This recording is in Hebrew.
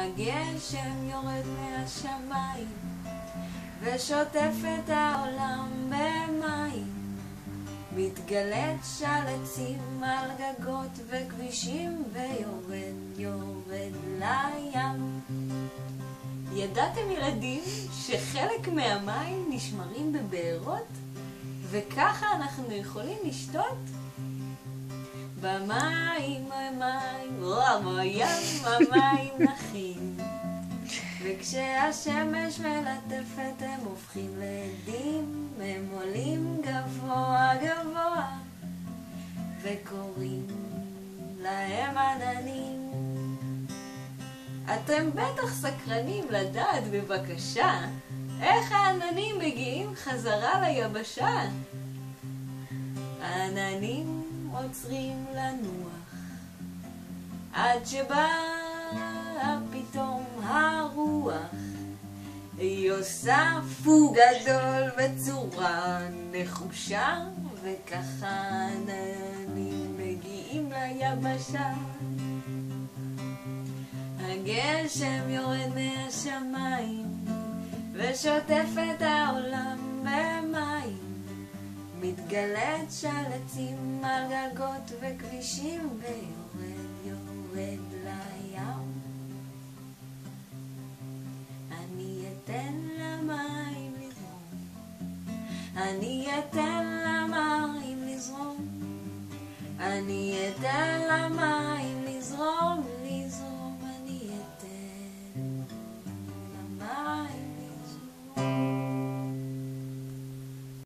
הגשם יורד מהשמיים ושוטף את העולם במים, מתגלת שלצים על גגות וכבישים ויורד לים. ידעתם ילדים שחלק מהמים נשמרים בבארות וככה אנחנו יכולים לשתות? במים המים נחים, וכשהשמש מלטפת הם הופכים לעדים, הם עולים גבוה גבוה וקוראים להם עננים. אתם בטח סקרנים לדעת בבקשה איך העננים מגיעים חזרה ליבשה. העננים עוצרים לנוח עד שבאה פתאום הרוח, היא עושה פו גדול בצורה נחושה, וככה העננים מגיעים ליבשה. הגשם יורד מהשמיים ושוטף את העולם במים, מתגלת שלצים על גגות וכבישים ויורד לים. אני אתן למים לזרום, אני אתן למים לזרום, אני אתן למים לזרום